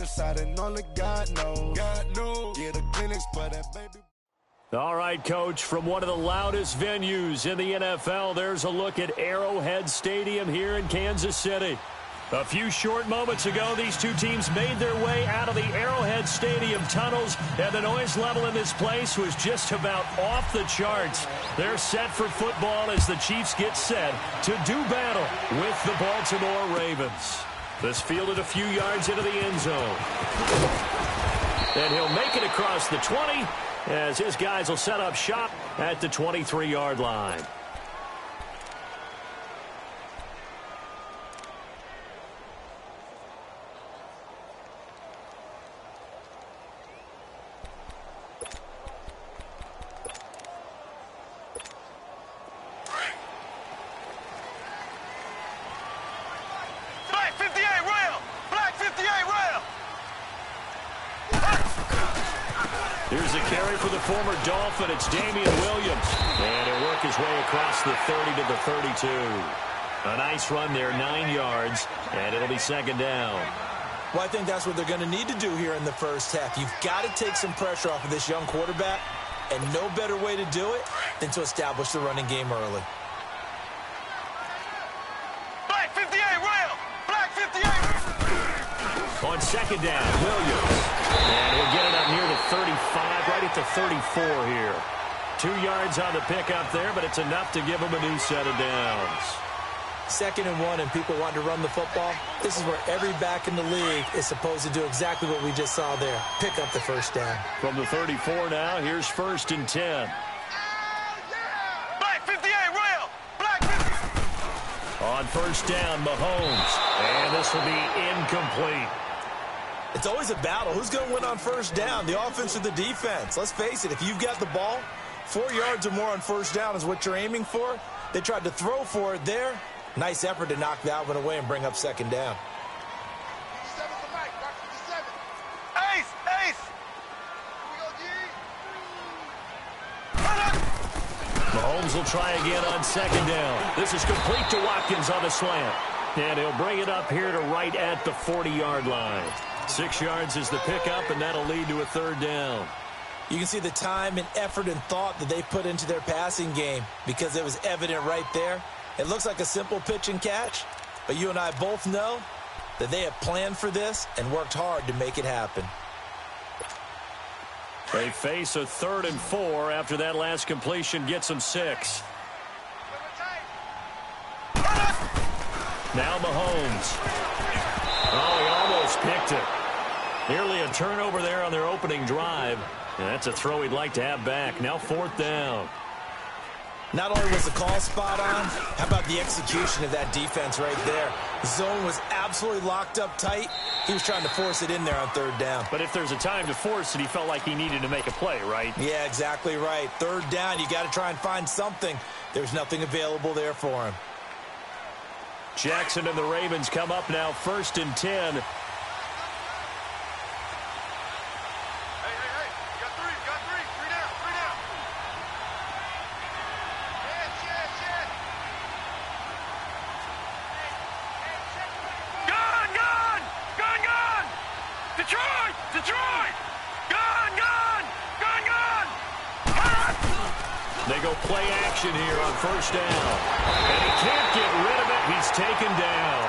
inside and only God knows. Yeah, the clinics, but that baby. All right, Coach, from one of the loudest venues in the NFL, there's a look at Arrowhead Stadium here in Kansas City. A few short moments ago, these two teams made their way out of the Arrowhead Stadium tunnels, and the noise level in this place was just about off the charts. They're set for football as the Chiefs get set to do battle with the Baltimore Ravens. This fielded a few yards into the end zone. And he'll make it across the 20 as his guys will set up shop at the 23-yard line. Here's a carry for the former Dolphin. It's Damian Williams. And he'll work his way across the 30 to the 32. A nice run there, 9 yards, and it'll be second down. Well, I think that's what they're going to need to do here in the first half. You've got to take some pressure off of this young quarterback, and no better way to do it than to establish the running game early. Black 58, rail! Black 58! On second down, Williams. And he'll get it up near the 35, right at the 34 here. 2 yards on the pickup there, but it's enough to give him a new set of downs. 2nd and 1, and people want to run the football. This is where every back in the league is supposed to do exactly what we just saw there. Pick up the first down. From the 34 now, here's 1st and 10. Black 58, rail! Black 50! On first down, Mahomes. And this will be incomplete. It's always a battle. Who's going to win on first down, the offense or the defense? Let's face it, if you've got the ball, 4 yards or more on first down is what you're aiming for. They tried to throw for it there. Nice effort to knock that one away and bring up second down. Ace! Ace! Mahomes will try again on second down. This is complete to Watkins on the slant. And he'll bring it up here to right at the 40-yard line. 6 yards is the pickup, and that'll lead to a third down. You can see the time and effort and thought that they put into their passing game because it was evident right there. It looks like a simple pitch and catch, but you and I both know that they have planned for this and worked hard to make it happen. They face a 3rd and 4 after that last completion gets them 6. Now Mahomes. Oh, he almost picked it. Nearly a turnover there on their opening drive. And that's a throw he'd like to have back. Now 4th down. Not only was the call spot on, how about the execution of that defense right there? The zone was absolutely locked up tight. He was trying to force it in there on 3rd down. But if there's a time to force it, he felt like he needed to make a play, right? Yeah, exactly right. 3rd down, you got to try and find something. There's nothing available there for him. Jackson and the Ravens come up now 1st and 10. They go play action here on first down. And he can't get rid of it. He's taken down.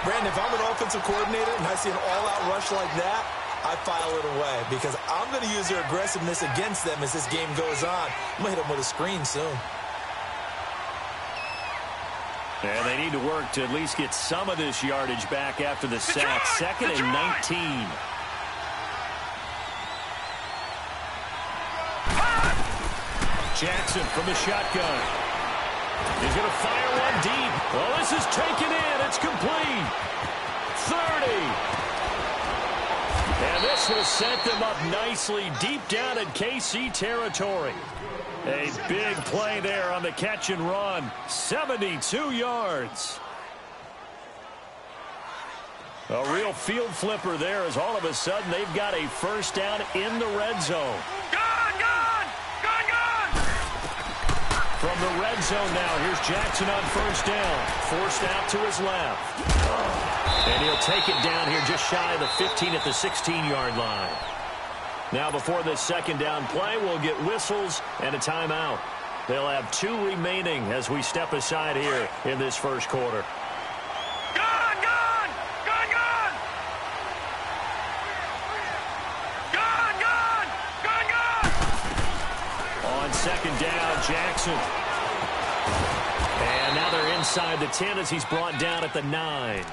Brandon, if I'm an offensive coordinator and I see an all-out rush like that, I file it away because I'm going to use their aggressiveness against them as this game goes on. I'm going to hit them with a screen soon. And they need to work to at least get some of this yardage back after the sack. 2nd and 19. Jackson from the shotgun. He's going to fire one deep. Oh, this is taken in. It's complete. 30. And this will set them up nicely deep down in KC territory. A big play there on the catch and run. 72 yards. A real field flipper there as all of a sudden they've got a first down in the red zone. From the red zone now, here's Jackson on first down. Forced out to his left. And he'll take it down here just shy of the 15 at the 16-yard line. Now before this second down play, we'll get whistles and a timeout. They'll have 2 remaining as we step aside here in this first quarter. Gone, gone! Gone, gone! Gone, gone! Gone, gone! On second down, Jackson. And now they're inside the 10 as he's brought down at the 9.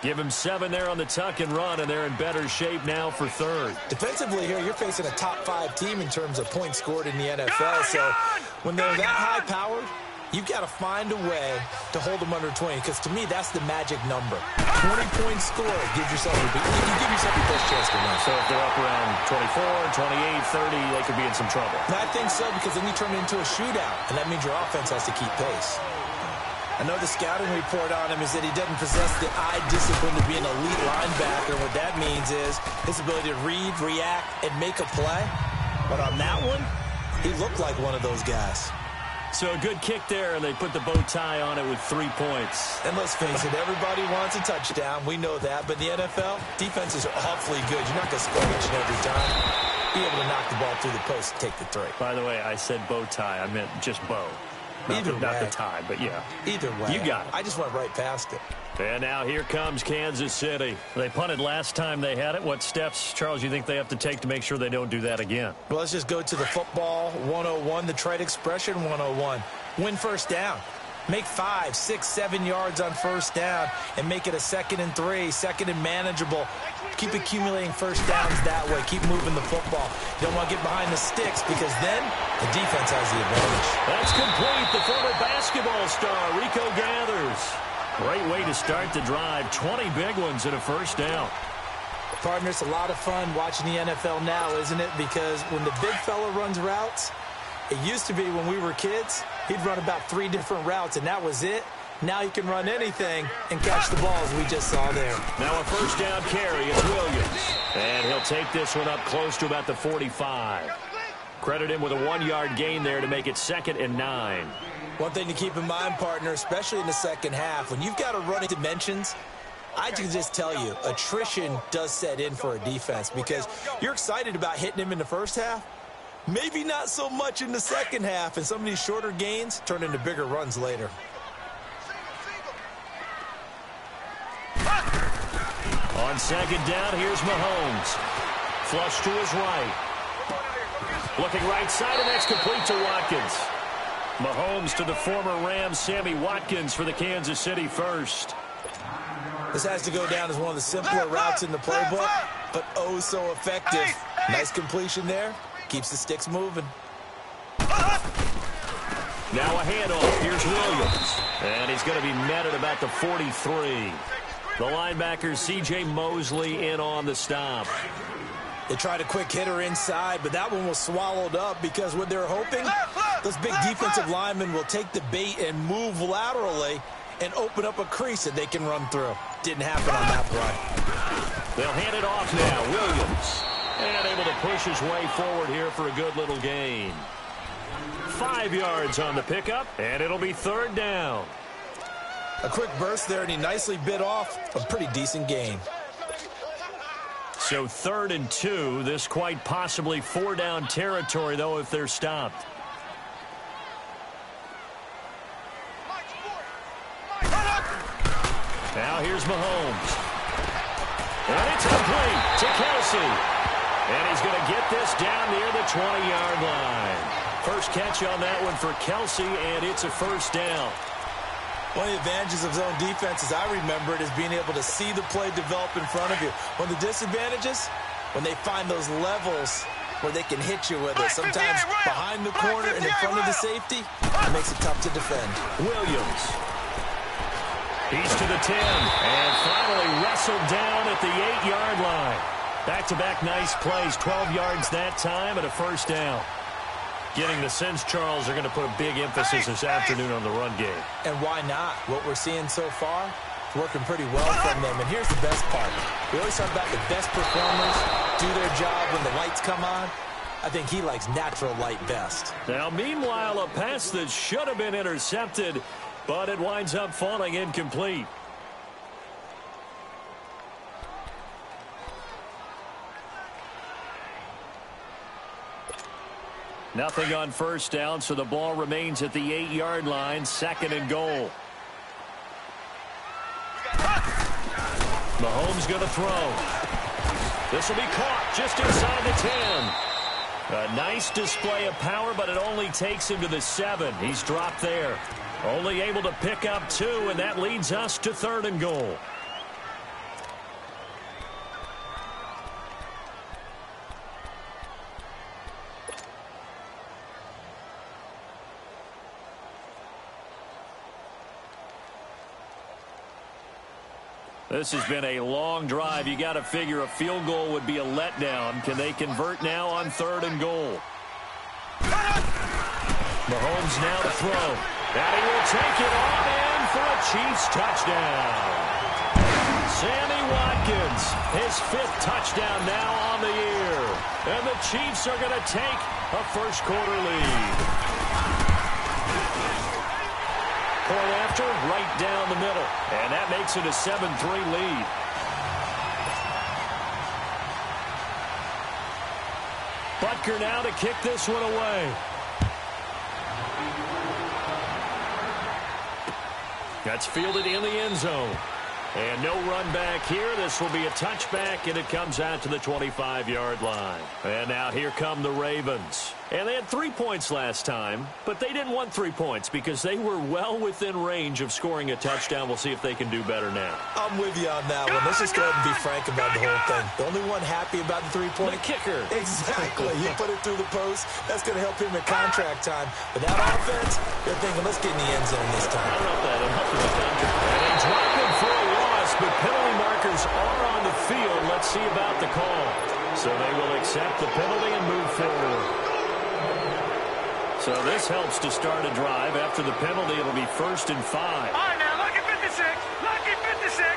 Give him 7 there on the tuck and run, and they're in better shape now for third. Defensively here, you're facing a top-5 team in terms of points scored in the NFL. So when they're that high-powered, you've got to find a way to hold them under 20, because to me, that's the magic number. 20 points scored gives yourself you give yourself your best chance to win. So if they're up around 24, 28, 30, they could be in some trouble. And I think so, because then you turn it into a shootout, and that means your offense has to keep pace. I know the scouting report on him is that he doesn't possess the eye discipline to be an elite linebacker. What that means is his ability to read, react, and make a play. But on that one, he looked like one of those guys. So a good kick there, and they put the bow tie on it with 3 points. And let's face it, everybody wants a touchdown. We know that. But in the NFL, defenses are awfully good. You're not going to score each and every time. Be able to knock the ball through the post and take the 3. By the way, I said bow tie. I meant just bow. Not the tie, but yeah. Either way. You got it. I just went right past it. And now here comes Kansas City. They punted last time they had it. What steps, Charles, you think they have to take to make sure they don't do that again? Well, let's just go to the football 101, the trade expression 101. Win first down. Make 5, 6, 7 yards on first down and make it a 2nd and 3, 2nd and manageable. Keep accumulating first downs that way. Keep moving the football. You don't want to get behind the sticks, because then the defense has the advantage. That's complete. The former basketball star, Rico gathers. Great way to start the drive. 20 big ones and a first down. Partner, it's a lot of fun watching the NFL now, isn't it? Because when the big fella runs routes, it used to be when we were kids, he'd run about 3 different routes, and that was it. Now he can run anything and catch the balls we just saw there. Now a first down carry is Williams. And he'll take this one up close to about the 45. Credit him with a 1-yard gain there to make it 2nd and 9. One thing to keep in mind, partner, especially in the second half, when you've got to run dimensions, I can just tell you, attrition does set in for a defense, because you're excited about hitting him in the first half. Maybe not so much in the second half, and some of these shorter gains turn into bigger runs later. On second down, here's Mahomes. Flush to his right. Looking right side, and that's complete to Watkins. Mahomes to the former Rams, Sammy Watkins, for the Kansas City first. This has to go down as one of the simpler routes in the playbook, but oh so effective. Nice completion there. Keeps the sticks moving. Now a handoff. Here's Williams. And he's going to be met at about the 43. The linebacker, C.J. Mosley, in on the stop. They tried a quick hitter inside, but that one was swallowed up, because what they're hoping, those big defensive linemen will take the bait and move laterally and open up a crease that they can run through. Didn't happen on that play. They'll hand it off now. Williams. And able to push his way forward here for a good little gain. 5 yards on the pickup, and it'll be 3rd down. A quick burst there, and he nicely bit off a pretty decent gain. So 3rd and 2. This quite possibly 4-down territory, though, if they're stopped. Now here's Mahomes. And it's complete to Kelsey. And he's going to get this down near the 20-yard line. First catch on that one for Kelsey, and it's a first down. One of the advantages of zone defense, as I remember it, is being able to see the play develop in front of you. One of the disadvantages, when they find those levels where they can hit you with it. Sometimes behind the corner and in front of the safety, it makes it tough to defend. Williams. He's to the 10, and finally wrestled down at the 8-yard line. Back-to-back nice plays, 12 yards that time, and a first down. Getting the sense, Charles, are going to put a big emphasis this afternoon on the run game. And why not? What we're seeing so far is working pretty well from them. And here's the best part. We always talk about the best performers do their job when the lights come on. I think he likes natural light best. Now, meanwhile, a pass that should have been intercepted, but it winds up falling incomplete. Nothing on first down, so the ball remains at the 8-yard line, 2nd and goal. Mahomes going to throw. This will be caught just inside the 10. A nice display of power, but it only takes him to the 7. He's dropped there. Only able to pick up 2, and that leads us to 3rd and goal. This has been a long drive. You got to figure a field goal would be a letdown. Can they convert now on 3rd and goal? Mahomes now to throw. And he will take it on in for a Chiefs touchdown. Sammy Watkins, his 5th touchdown now on the year. And the Chiefs are going to take a first-quarter lead. Point after, right down the middle. And that makes it a 7-3 lead. Butker now to kick this one away. That's fielded in the end zone. And no run back here. This will be a touchback, and it comes out to the 25-yard line. And now here come the Ravens. And they had 3 points last time, but they didn't want 3 points because they were well within range of scoring a touchdown. We'll see if they can do better now. I'm with you on that one. Let's just go ahead and be frank about the whole thing. The only one happy about the 3-point? The kicker. Exactly. He put it through the post. That's going to help him at contract time. But that offense, they're thinking, let's get in the end zone this time. I don't know if that'll help him at contract. And they drop him for a loss, but penalty markers are on the field. Let's see about the call. So they will accept the penalty and move forward. So this helps to start a drive. After the penalty, it'll be 1st and 5. All right, now, lucky 56. Lucky 56.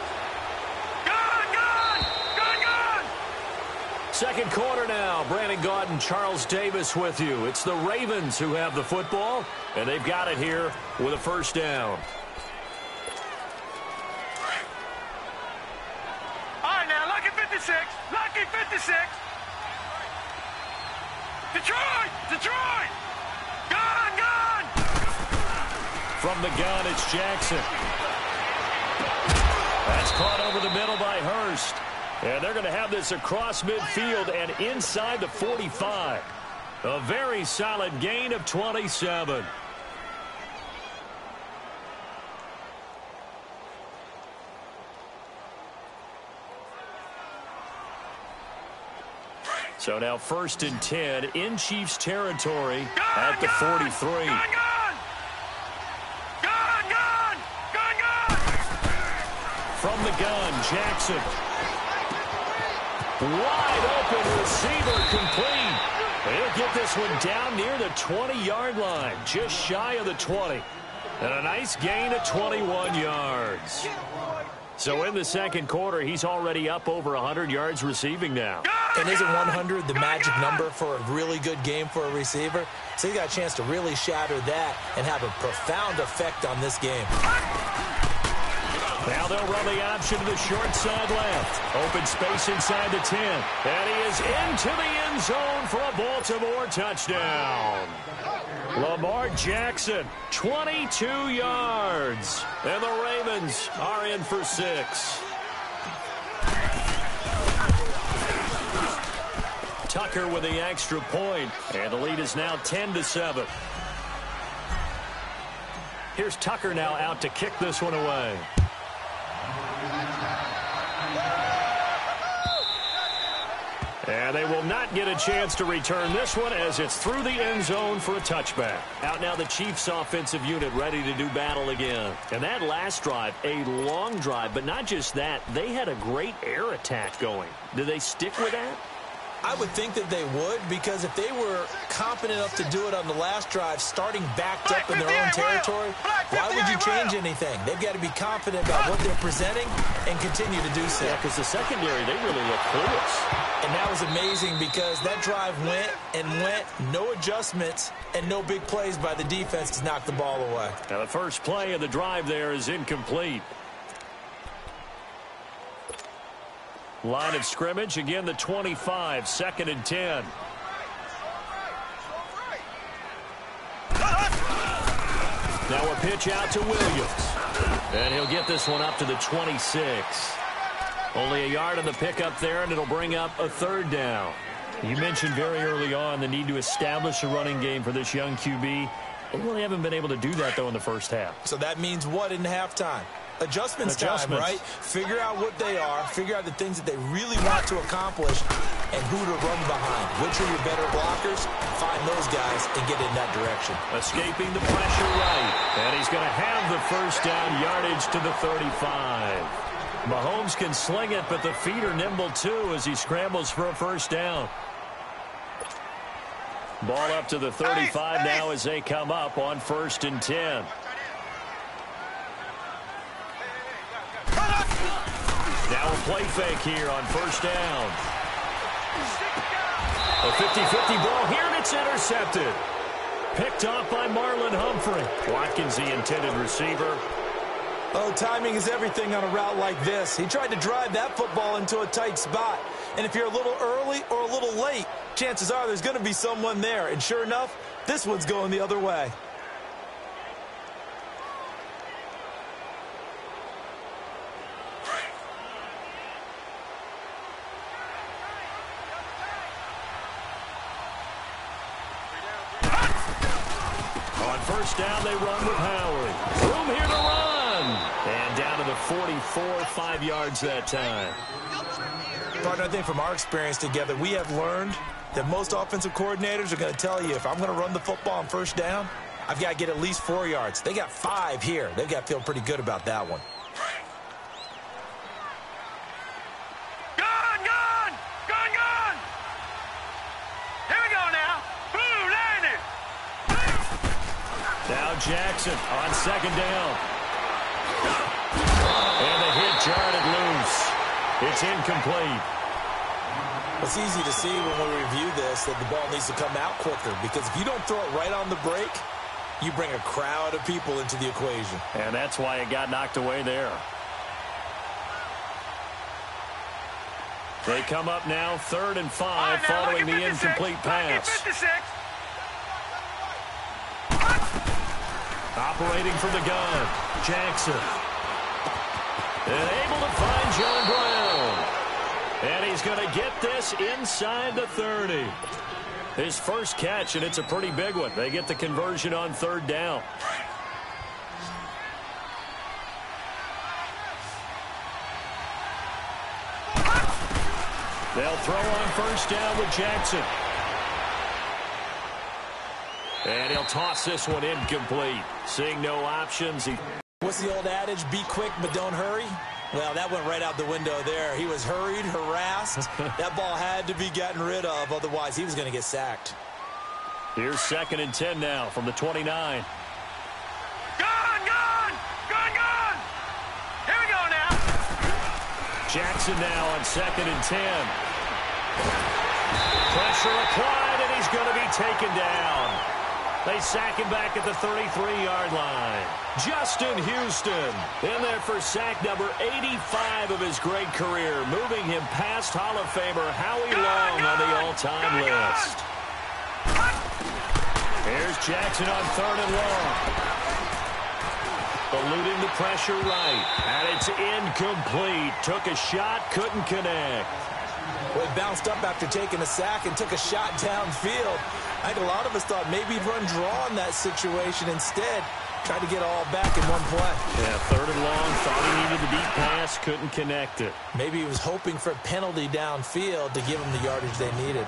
Gone, gone. Gone, gone. Second quarter now. Brandon Gaudin, Charles Davis with you. It's the Ravens who have the football, and they've got it here with a first down. All right, now, lucky 56. Lucky 56. Detroit! Detroit! Gone, gone! From the gun, it's Jackson. That's caught over the middle by Hurst. And they're going to have this across midfield and inside the 45. A very solid gain of 27. So now 1st and 10 in Chiefs territory at the 43. Gone, gone! Gone, gone! Gone, gone! From the gun, Jackson. Wide open receiver complete. He'll get this one down near the 20-yard line, just shy of the 20. And a nice gain of 21 yards. So in the second quarter, he's already up over 100 yards receiving now. And isn't 100 the magic number for a really good game for a receiver? So he got a chance to really shatter that and have a profound effect on this game. Now they'll run the option to the short side left. Open space inside the 10. And he is into the end zone for a Baltimore touchdown. Lamar Jackson, 22 yards. And the Ravens are in for 6. Tucker with the extra point. And the lead is now 10-7. Here's Tucker now out to kick this one away. And they will not get a chance to return this one as it's through the end zone for a touchback. Out now the Chiefs offensive unit ready to do battle again. And that last drive, a long drive, but not just that, they had a great air attack going. Do they stick with that? I would think that they would, because if they were confident enough to do it on the last drive, starting backed up in their own territory, why would you change anything? They've got to be confident about what they're presenting and continue to do so. Yeah, because the secondary, they really look clueless. And that was amazing because that drive went and went, no adjustments, and no big plays by the defense to knock the ball away. Now the first play of the drive there is incomplete. Line of scrimmage, again the 25, 2nd and 10. Now a pitch out to Williams. And he'll get this one up to the 26. Only a yard on the pickup there, and it'll bring up a third down. You mentioned very early on the need to establish a running game for this young QB. They really haven't been able to do that, though, in the first half. So that means what in halftime? Adjustments time, right? Figure out what they are, figure out the things that they really want to accomplish, and who to run behind. Which are your better blockers? Find those guys and get in that direction. Escaping the pressure right, and he's going to have the first down, yardage to the 35. Mahomes can sling it, but the feet are nimble, too, as he scrambles for a first down. Ball up to the 35 now as they come up on 1st and 10. Now a play fake here on first down. A 50-50 ball here, and it's intercepted. Picked off by Marlon Humphrey. Watkins, the intended receiver. Oh, timing is everything on a route like this. He tried to drive that football into a tight spot. And if you're a little early or a little late, chances are there's going to be someone there. And sure enough, this one's going the other way. On first down, they run with Howard. Room here to run. And down to the 44, 5 yards that time. Partner, I think from our experience together, we have learned that most offensive coordinators are going to tell you, if I'm going to run the football on first down, I've got to get at least 4 yards. They got 5 here. They've got to feel pretty good about that one. Gone, gone! Gone, gone! Here we go now. Blue landed. Now Jackson on second down. And the hit jarred it loose. It's incomplete. It's easy to see when we review this that the ball needs to come out quicker, because if you don't throw it right on the break, you bring a crowd of people into the equation. And that's why it got knocked away there. They come up now 3rd and 5 following the incomplete pass. Operating from the gun, Jackson. And able to find John Brown. And he's going to get this inside the 30. His first catch, and it's a pretty big one. They get the conversion on 3rd down. They'll throw on first down with Jackson. And he'll toss this one incomplete. Seeing no options. What's the old adage? Be quick, but don't hurry. Well, that went right out the window there. He was hurried, harassed. That ball had to be gotten rid of. Otherwise, he was going to get sacked. Here's 2nd and 10 now from the 29. Gone, gone! Gone, gone! Here we go now. Jackson now on 2nd and 10. Pressure applied, and he's going to be taken down. They sack him back at the 33-yard line. Justin Houston in there for sack number 85 of his great career, moving him past Hall of Famer Howie Long on the all-time list. Here's Jackson on 3rd and long. Eluding the pressure right, and it's incomplete. Took a shot, couldn't connect. Well, he bounced up after taking a sack and took a shot downfield. I think a lot of us thought maybe he'd run draw in that situation. Instead, tried to get all back in one play. Yeah, 3rd and long, thought he needed the deep pass, couldn't connect it. Maybe he was hoping for a penalty downfield to give him the yardage they needed.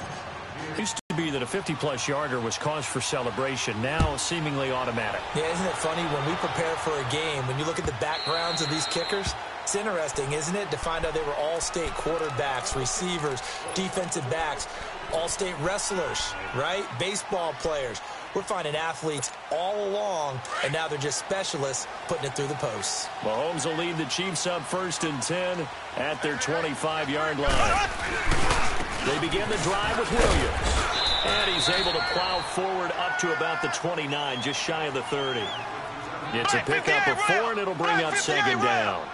It used to be that a 50-plus yarder was cause for celebration. Now, seemingly automatic. Yeah, isn't it funny when we prepare for a game, when you look at the backgrounds of these kickers? It's interesting, isn't it, to find out they were all-state quarterbacks, receivers, defensive backs, all-state wrestlers, right? Baseball players. We're finding athletes all along, and now they're just specialists putting it through the posts. Mahomes will lead the Chiefs up 1st and 10 at their 25-yard line. They begin the drive with Williams. And he's able to plow forward up to about the 29, just shy of the 30. It's a pickup of 4, and it'll bring up 2nd down.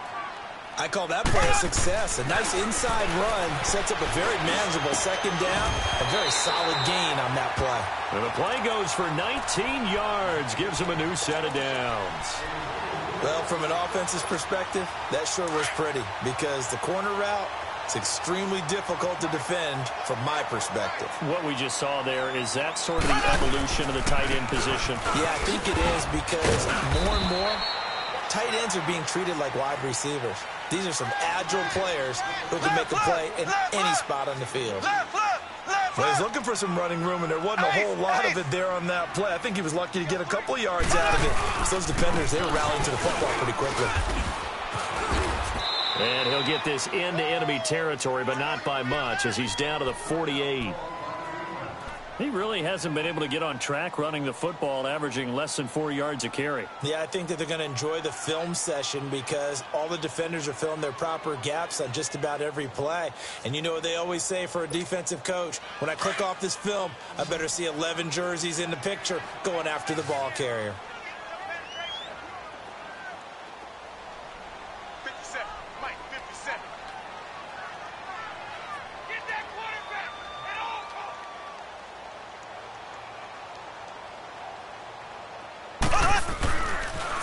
I call that play a success. A nice inside run sets up a very manageable second down. A very solid gain on that play. And the play goes for 19 yards. Gives him a new set of downs. Well, from an offense's perspective, that sure was pretty because the corner route, it's extremely difficult to defend from my perspective. What we just saw there, is that sort of the evolution of the tight end position? Yeah, I think it is because more and more, tight ends are being treated like wide receivers. These are some agile players who can make a play in any spot on the field. Well, he's looking for some running room, and there wasn't a whole lot of it there on that play. I think he was lucky to get a couple of yards out of it. So those defenders, they were rallying to the football pretty quickly. And he'll get this into enemy territory, but not by much, as he's down to the 48. He really hasn't been able to get on track running the football, averaging less than 4 yards a carry. Yeah, I think that they're going to enjoy the film session because all the defenders are filling their proper gaps on just about every play. And you know what they always say for a defensive coach? When I click off this film, I better see 11 jerseys in the picture going after the ball carrier. 57, Mike, 57. Get that quarterback at all costs.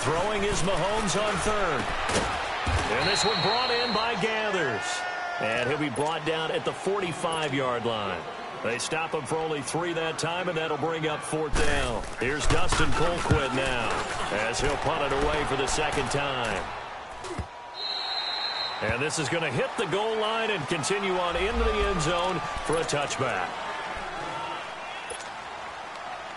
Throwing is Mahomes on third. And this one brought in by Gathers. And he'll be brought down at the 45-yard line. They stop him for only 3 that time, and that'll bring up 4th down. Here's Dustin Colquitt now, as he'll punt it away for the second time. And this is going to hit the goal line and continue on into the end zone for a touchback.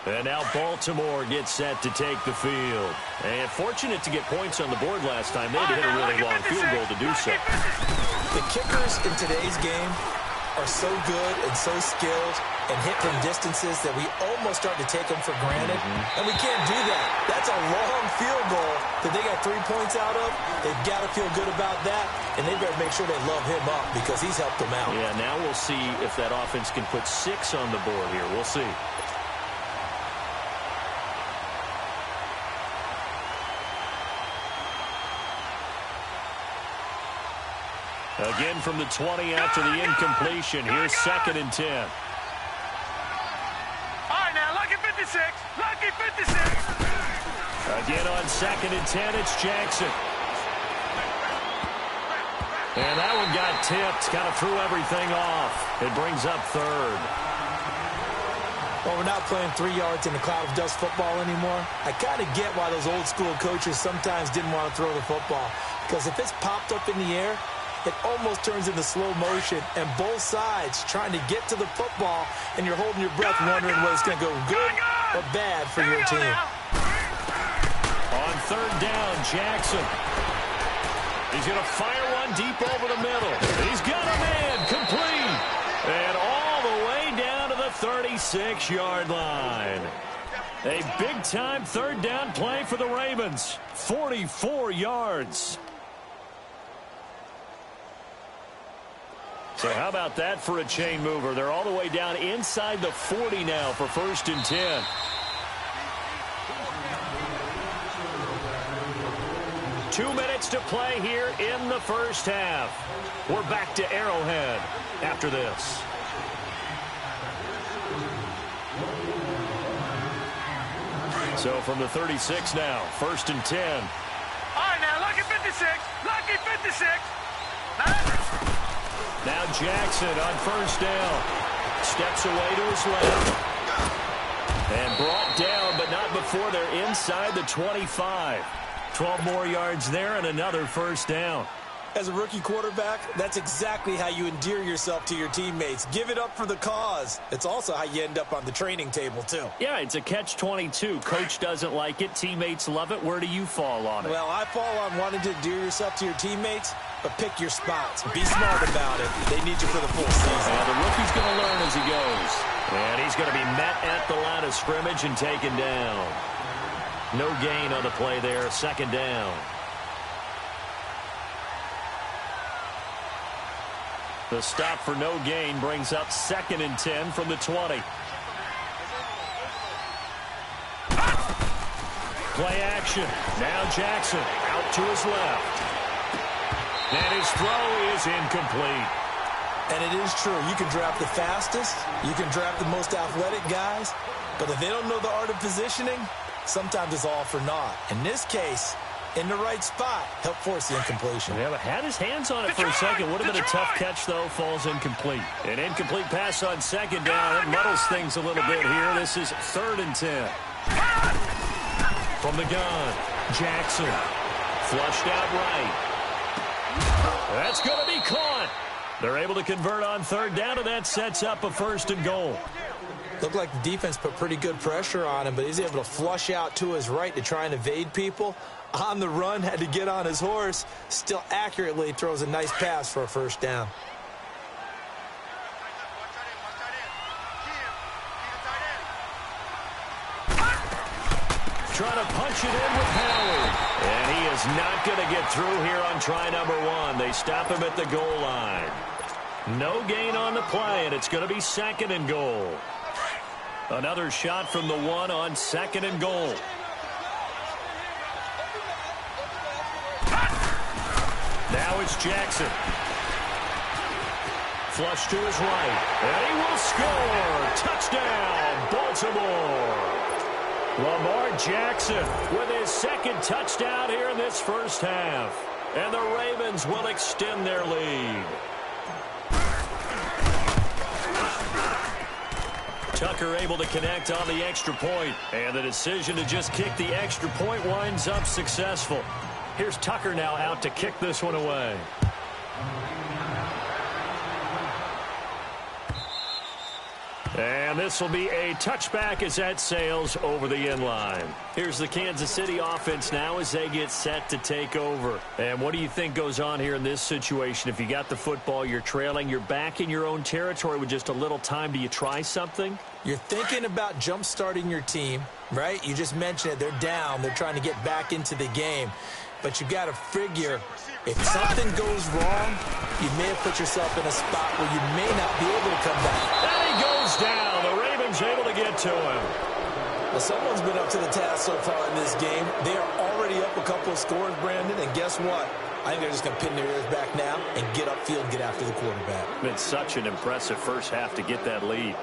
And now Baltimore gets set to take the field. And fortunate to get points on the board last time. They had to hit a really long field goal to do so. The kickers in today's game are so good and so skilled and hit from distances that we almost start to take them for granted. And we can't do that. That's a long field goal that they got 3 points out of. They've got to feel good about that, and they better make sure they love him up because he's helped them out. Yeah, now we'll see if that offense can put 6 on the board here. We'll see. Again from the 20 after the incompletion. Here's 2nd and 10. All right, now, lucky 56. Lucky 56. Again on 2nd and 10, it's Jackson. And that one got tipped, kind of threw everything off. It brings up 3rd. Well, we're not playing 3 yards in the cloud of dust football anymore. I kind of get why those old school coaches sometimes didn't want to throw the football. Because if it's popped up in the air, it almost turns into slow motion, and both sides trying to get to the football, and you're holding your breath wondering whether it's going to go good or bad for your team. On 3rd down, Jackson. He's going to fire one deep over the middle. He's got a man, complete. And all the way down to the 36-yard line. A big-time 3rd down play for the Ravens. 44 yards. So how about that for a chain mover? They're all the way down inside the 40 now for 1st and 10. Two minutes to play here in the first half. We're back to Arrowhead after this. So from the 36 now, 1st and 10. All right, now, lucky 56. Lucky 56. Now Jackson on 1st down. Steps away to his left. And brought down, but not before they're inside the 25. 12 more yards there and another 1st down. As a rookie quarterback, that's exactly how you endear yourself to your teammates. Give it up for the cause. It's also how you end up on the training table, too. Yeah, it's a catch-22. Coach doesn't like it. Teammates love it. Where do you fall on it? Well, I fall on wanting to endear yourself to your teammates, but pick your spots. Be smart about it. They need you for the full season. And the rookie's going to learn as he goes. And he's going to be met at the line of scrimmage and taken down. No gain on the play there. 2nd down. The stop for no gain brings up 2nd and 10 from the 20. Play action. Now Jackson out to his left. And his throw is incomplete. And it is true. You can draft the fastest. You can draft the most athletic guys. But if they don't know the art of positioning, sometimes it's all for naught. In this case, in the right spot, help force the incompletion. Yeah, but had his hands on it for a second. Would have been a tough catch, though. Falls incomplete. An incomplete pass on second down. It muddles things a little bit here. This is 3rd and 10. From the gun, Jackson. Flushed out right. That's going to be caught. They're able to convert on 3rd down, and that sets up a 1st and goal. Looked like the defense put pretty good pressure on him, but he's able to flush out to his right to try and evade people. On the run, had to get on his horse. Still accurately throws a nice pass for a 1st down. Trying to punch it in with Howard. And he is not going to get through here on try number 1. They stop him at the goal line. No gain on the play, and it's going to be 2nd and goal. Another shot from the 1 on 2nd and goal. Now it's Jackson. Flush to his right. And he will score. Touchdown, Baltimore. Lamar Jackson with his 2nd touchdown here in this first half. And the Ravens will extend their lead. Tucker able to connect on the extra point. And the decision to just kick the extra point winds up successful. Here's Tucker now out to kick this one away. And this will be a touchback as that sails over the end line. Here's the Kansas City offense now as they get set to take over. And what do you think goes on here in this situation? If you got the football, you're trailing, you're back in your own territory with just a little time. Do you try something? You're thinking about jump-starting your team, right? You just mentioned it. They're down. They're trying to get back into the game. But you got to figure if something goes wrong, you may have put yourself in a spot where you may not be able to come back. And he goes down. The Ravens able to get to him. Well, someone's been up to the task so far in this game. They are already up a couple of scores, Brandon, and guess what? I think they're just going to pin their ears back now and get upfield and get after the quarterback. Been such an impressive first half to get that lead.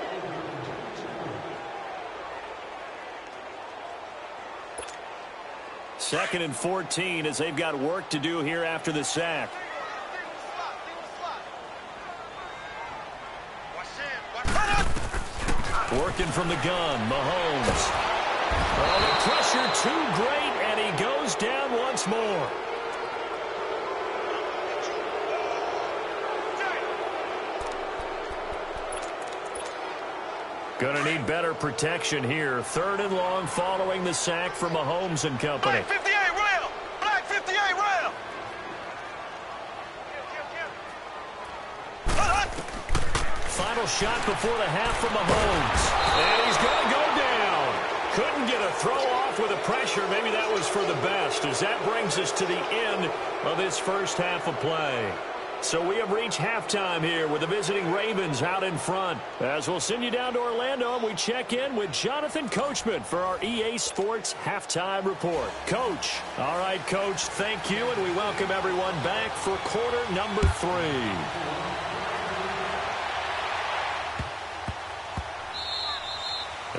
Second and 14 as they've got work to do here after the sack. Working from the gun, Mahomes. Oh, the pressure too great, and he goes down once more. Going to need better protection here. 3rd and long following the sack from Mahomes and company. Black 58 rail! Black 58 rail! Final shot before the half from Mahomes. And he's going to go down. Couldn't get a throw off with the pressure. Maybe that was for the best, as that brings us to the end of this first half of play. So we have reached halftime here with the visiting Ravens out in front. As we'll send you down to Orlando, and we check in with Jonathan Coachman for our EA Sports Halftime Report. Coach. All right, Coach, thank you, and we welcome everyone back for quarter number 3.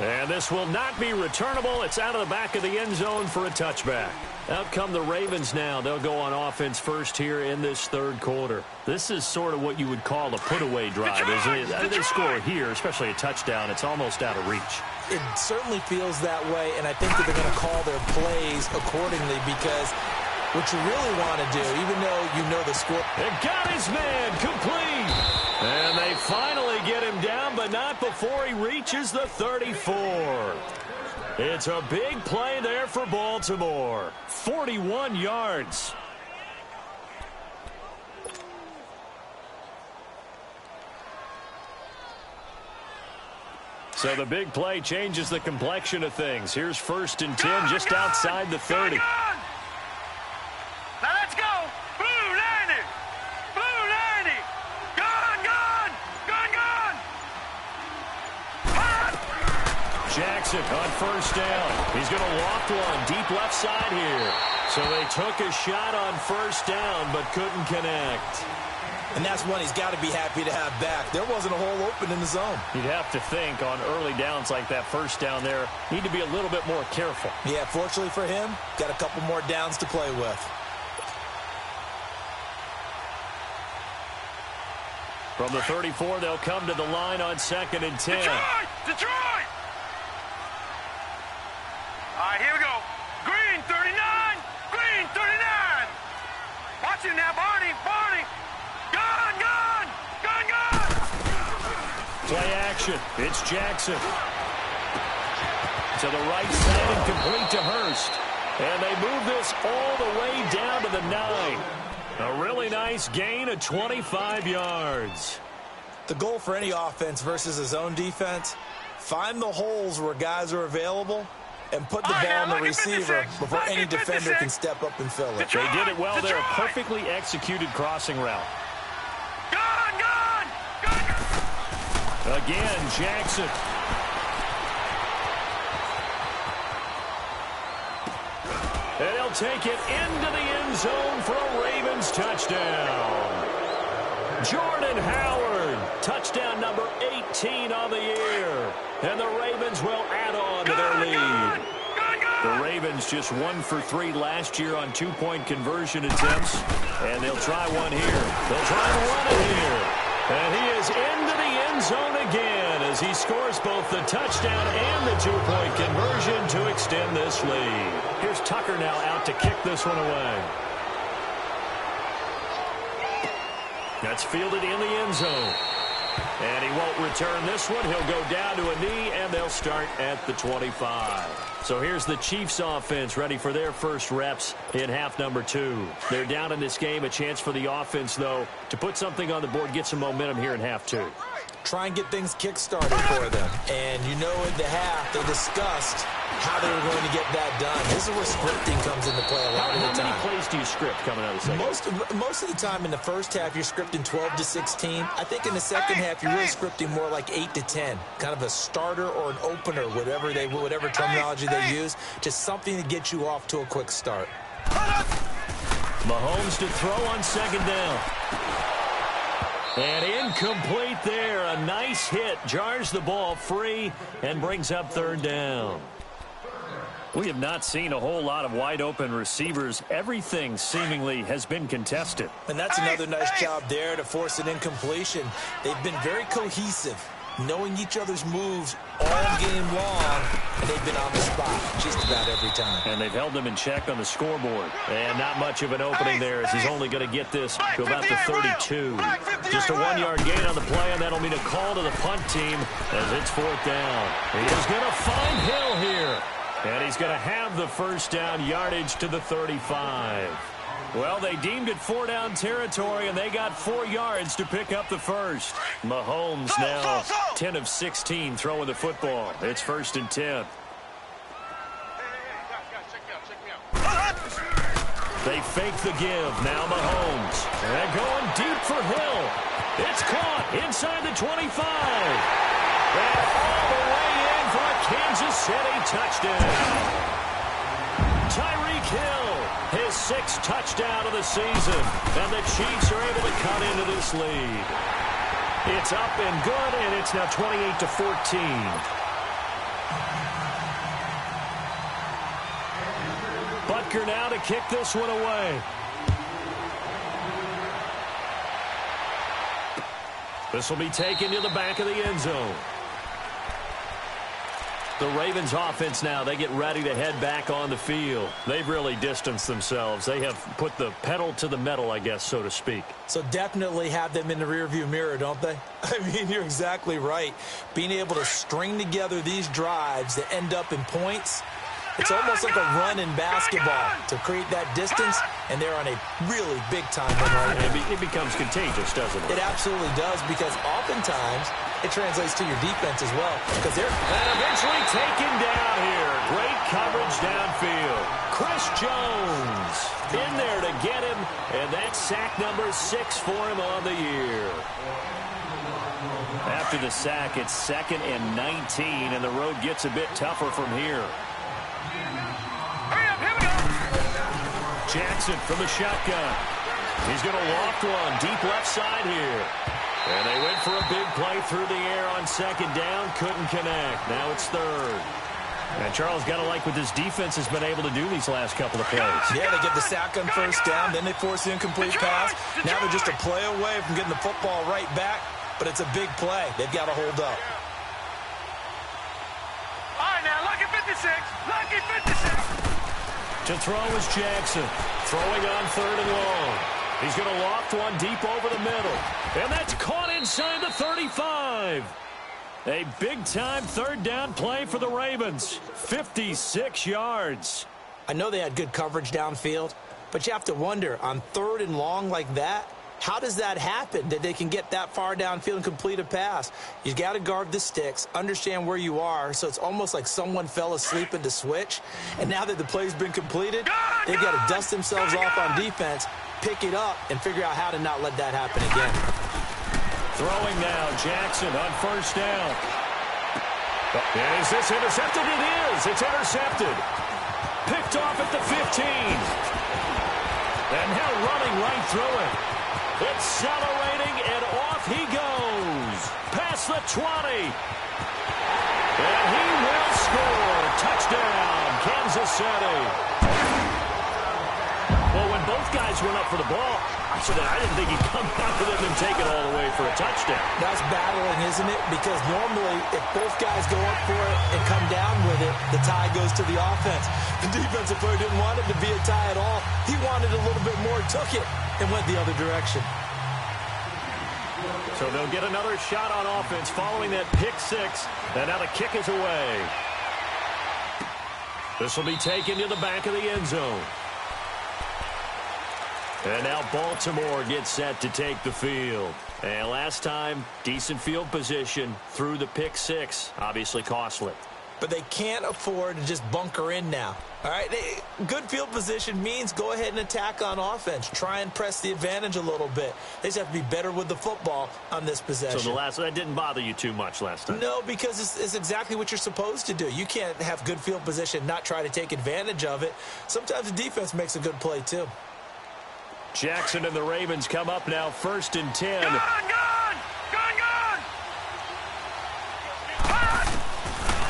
And this will not be returnable. It's out of the back of the end zone for a touchback. Out come the Ravens now. They'll go on offense first here in this 3rd quarter. This is sort of what you would call a put-away drive, isn't it? They score here, especially a touchdown. It's almost out of reach. It certainly feels that way, and I think that they're going to call their plays accordingly because what you really want to do, even though you know the score. They got his man complete. And they finally get him down, but not before he reaches the 34. It's a big play there for Baltimore. 41 yards. So the big play changes the complexion of things. Here's 1st and 10 just outside the 30. Now let's go. Blue 90. Blue 90. Gone, gone. Gone, gone. Jackson on first down. He's going to loft one deep left side here. So they took a shot on first down but couldn't connect. And that's one he's got to be happy to have back. There wasn't a hole open in the zone. You'd have to think on early downs like that first down there, need to be a little bit more careful. Yeah, fortunately for him, got a couple more downs to play with. From the 34, they'll come to the line on 2nd and 10. Detroit! All right, here we go. Green, 39. Green, 39. Watch him now, Barney. Gun. Play action. It's Jackson. To the right side and complete to Hurst. And they move this all the way down to the 9. A really nice gain of 25 yards. The goal for any offense versus a zone defense, find the holes where guys are available and put the ball on the receiver before any defender can step up and fill it. They did it well there. A perfectly executed crossing route. Gun. Again, Jackson. And he'll take it into the end zone for a Ravens touchdown. Jordan Howard, touchdown number 18 on the year. And the Ravens will add on to their lead. The Ravens just 1 for 3 last year on 2-point conversion attempts. And they'll try one here. They'll try and run it here. And he is into the end zone again as he scores both the touchdown and the 2-point conversion to extend this lead. Here's Tucker now out to kick this one away. That's fielded in the end zone. And he won't return this one. He'll go down to a knee, and they'll start at the 25. So here's the Chiefs offense ready for their first reps in half number 2. They're down in this game. A chance for the offense, though, to put something on the board, get some momentum here in half 2. Try and get things kick-started for them. And you know in the half, they discussed how they were going to get that done. This is where scripting comes into play a lot of the time. How many plays do you script coming out of the second? Most of the time in the first half, you're scripting 12 to 16. I think in the second half, you're really scripting more like 8 to 10. Kind of a starter or an opener, whatever terminology they use. Just something to get you off to a quick start. Mahomes to throw on 2nd down. And incomplete there. A nice hit. Jars the ball free and brings up 3rd down. We have not seen a whole lot of wide-open receivers. Everything seemingly has been contested. And that's another nice job there to force an incompletion. They've been very cohesive, knowing each other's moves all game long, and they've been on the spot just about every time. And they've held them in check on the scoreboard. And not much of an opening there as he's only going to get this to about the 32. Just a 1-yard gain on the play, and that'll mean a call to the punt team as it's 4th down. He is going to find Hill here. And he's going to have the first down yardage to the 35. Well, they deemed it 4-down territory, and they got 4 yards to pick up the first. Mahomes now 10 of 16 throwing the football. It's 1st and 10. They fake the give. Now Mahomes. And going deep for Hill. It's caught inside the 25. And all the way in for a Kansas City touchdown. Tyreek Hill, his 6th touchdown of the season. And the Chiefs are able to cut into this lead. It's up and good, and it's now 28-14. Butker now to kick this one away. This will be taken to the back of the end zone. The Ravens offense now, they get ready to head back on the field. They've really distanced themselves. They have put the pedal to the metal, I guess, so to speak. So definitely have them in the rearview mirror, don't they? I mean, you're exactly right. Being able to string together these drives that end up in points, it's almost like a run in basketball to create that distance, and they're on a really big-time win right now. It becomes contagious, doesn't it? It absolutely does, because oftentimes it translates to your defense as well. Because they're eventually taken down here. Great coverage downfield. Chris Jones in there to get him, and that's sack number 6 for him on the year. After the sack, it's 2nd and 19, and the road gets a bit tougher from here. Hurry up, here we go. Jackson from the shotgun. He's going to loft one deep left side here. And they went for a big play through the air on 2nd down. Couldn't connect. Now it's 3rd. And Charles, got to like what this defense has been able to do these last couple of plays. Yeah, they get the sack on 1st down, then they force the incomplete pass. Now they're just a play away from getting the football right back, but it's a big play. They've got to hold up. All right, now, lucky 56. Lucky 56. To throw is Jackson. Throwing on 3rd and long. He's going to loft one deep over the middle. And that's caught inside the 35. A big-time 3rd down play for the Ravens. 56 yards. I know they had good coverage downfield, but you have to wonder, on 3rd and long like that, how does that happen, that they can get that far downfield and complete a pass? You got to guard the sticks, understand where you are, so it's almost like someone fell asleep at the switch, and now that the play's been completed, they've got to dust themselves off on defense, pick it up, and figure out how to not let that happen again. Throwing now, Jackson on 1st down. And is this intercepted? It is. It's intercepted. Picked off at the 15. And now running right through it. Accelerating, and off he goes. Past the 20. And he will score. Touchdown, Kansas City. Well, when both guys went up for the ball, I didn't think he'd come out with it and take it all the way for a touchdown. That's battling, isn't it? Because normally, if both guys go up for it and come down with it, the tie goes to the offense. The defensive player didn't want it to be a tie at all. He wanted a little bit more, took it, and went the other direction. So they'll get another shot on offense following that pick 6. And now the kick is away. This will be taken to the back of the end zone. And now Baltimore gets set to take the field. And last time, decent field position through the pick 6. Obviously costly. But they can't afford to just bunker in now. All right, good field position means go ahead and attack on offense. Try and press the advantage a little bit. They just have to be better with the football on this possession. So that didn't bother you too much last time? No, because it's exactly what you're supposed to do. You can't have good field position and not try to take advantage of it. Sometimes the defense makes a good play, too. Jackson and the Ravens come up now 1st and 10. Gone!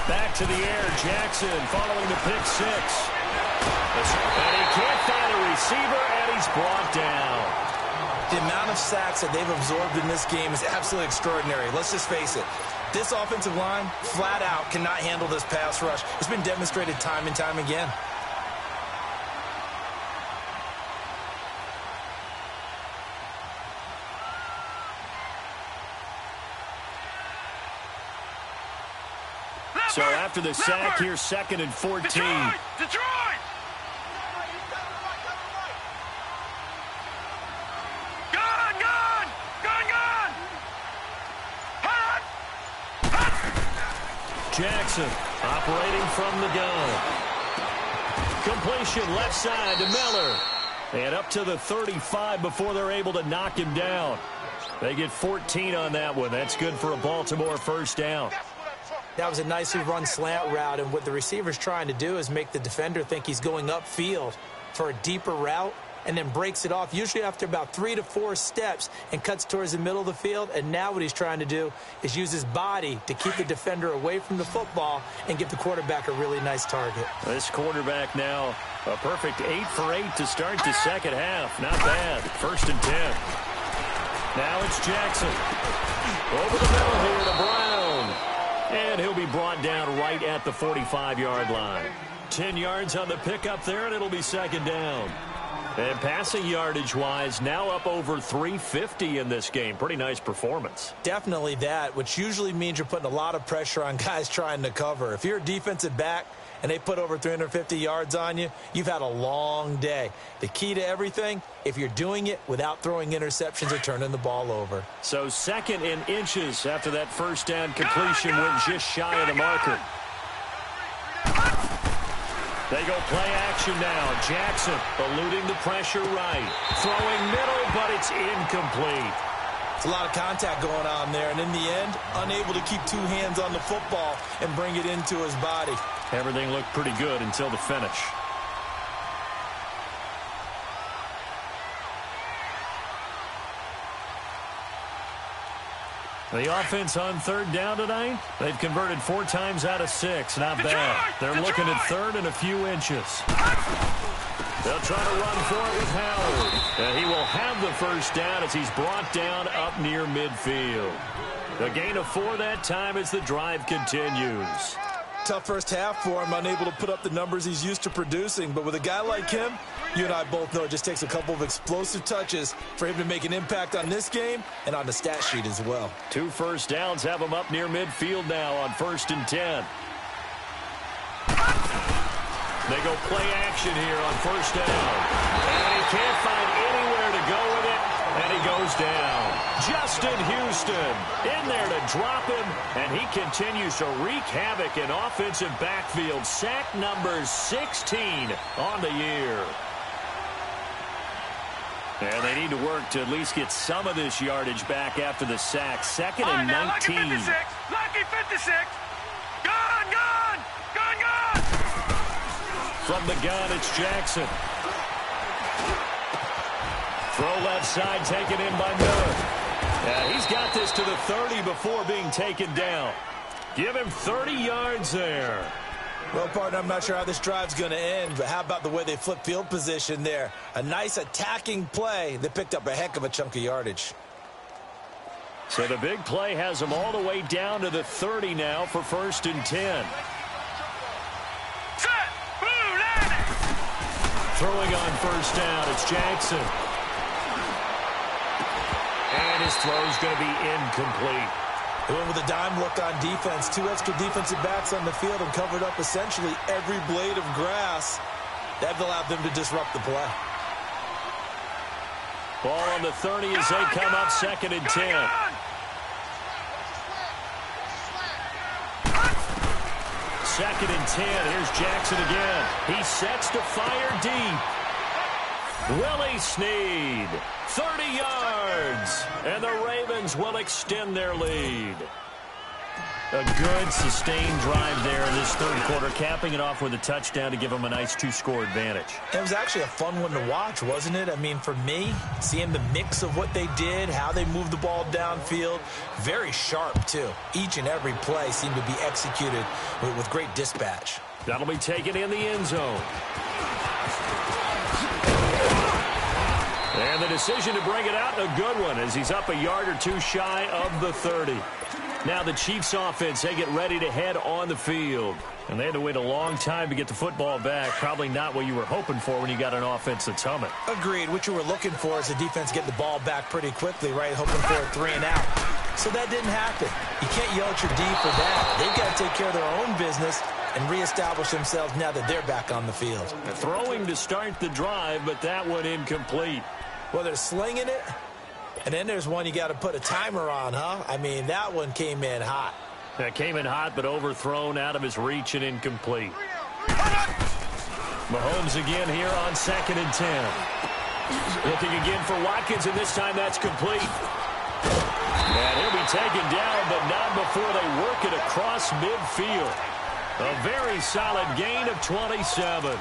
Back to the air, Jackson following the pick 6. And he can't find a receiver, and he's brought down. The amount of sacks that they've absorbed in this game is absolutely extraordinary. Let's just face it. This offensive line, flat out, cannot handle this pass rush. It's been demonstrated time and time again. So after the sack, here's 2nd and 14. Detroit! Gone! Jackson operating from the gun. Completion left side to Miller. And up to the 35 before they're able to knock him down. They get 14 on that one. That's good for a Baltimore 1st down. That was a nicely run slant route, and what the receiver's trying to do is make the defender think he's going upfield for a deeper route and then breaks it off, usually after about 3 to 4 steps, and cuts towards the middle of the field. And now what he's trying to do is use his body to keep the defender away from the football and give the quarterback a really nice target. This quarterback now a perfect 8 for 8 to start the second half. Not bad. 1st and 10. Now it's Jackson. Over the middle here to Brown. And he'll be brought down right at the 45-yard line. 10 yards on the pickup there, and it'll be 2nd down. And passing yardage-wise, now up over 350 in this game. Pretty nice performance. Definitely that, which usually means you're putting a lot of pressure on guys trying to cover. If you're a defensive back and they put over 350 yards on you, you've had a long day. The key to everything, if you're doing it without throwing interceptions or turning the ball over. So 2nd in inches after that 1st down completion went just shy of the marker. They go play action now. Jackson eluding the pressure right. Throwing middle, but it's incomplete. It's a lot of contact going on there, and in the end, unable to keep two hands on the football and bring it into his body. Everything looked pretty good until the finish. The offense on third down tonight, they've converted 4 times out of 6. Not bad. They're looking at third and a few inches. They'll try to run for it with Howard. And he will have the first down as he's brought down up near midfield. A gain of 4 that time as the drive continues. Tough first half for him, unable to put up the numbers he's used to producing. But with a guy like him, you and I both know it just takes a couple of explosive touches for him to make an impact on this game and on the stat sheet as well. 2 first downs have him up near midfield now on 1st and 10. They go play action here on 1st down. And he can't find anywhere to go with it, and he goes down. Justin Houston in there to drop him, and he continues to wreak havoc in offensive backfield. Sack number 16 on the year. And they need to work to at least get some of this yardage back after the sack. 2nd and 19. Lucky 56. Lucky 56. Gone, gone, gone, gone. From the gun, it's Jackson. Throw left side, taken in by Miller. He's got this to the 30 before being taken down. Give him 30 yards there. Well, partner, I'm not sure how this drive's going to end, but how about the way they flip field position there? A nice attacking play that picked up a heck of a chunk of yardage. So the big play has them all the way down to the 30 now for 1st and 10. Set. Blue landing. Throwing on 1st down, it's Jackson. And his throw's going to be incomplete. They went with a dime look on defense. 2 extra defensive backs on the field and covered up essentially every blade of grass. That allowed them to disrupt the play. Ball on the 30 as they come up 2nd and 10. 2nd and 10. Here's Jackson again. He sets to fire deep. Willie Snead, 30 yards, and the Ravens will extend their lead. A good, sustained drive there in this 3rd quarter, capping it off with a touchdown to give them a nice 2-score advantage. It was actually a fun one to watch, wasn't it? I mean, for me, seeing the mix of what they did, how they moved the ball downfield, very sharp, too. Each and every play seemed to be executed with great dispatch. That'll be taken in the end zone. And the decision to bring it out, a good one, as he's up a yard or 2 shy of the 30. Now the Chiefs offense, they get ready to head on the field. And they had to wait a long time to get the football back. Probably not what you were hoping for when you got an offense that's humming. Agreed. What you were looking for is the defense getting the ball back pretty quickly, right? Hoping for a 3 and out. So that didn't happen. You can't yell at your D for that. They've got to take care of their own business and reestablish themselves now that they're back on the field. Throwing to start the drive, but that one incomplete. Well, they're slinging it, and then there's one you got to put a timer on, huh? I mean, that one came in hot. That came in hot, but overthrown out of his reach and incomplete. Mahomes again here on 2nd and 10. Looking again for Watkins, and this time that's complete. And he'll be taken down, but not before they work it across midfield. A very solid gain of 27.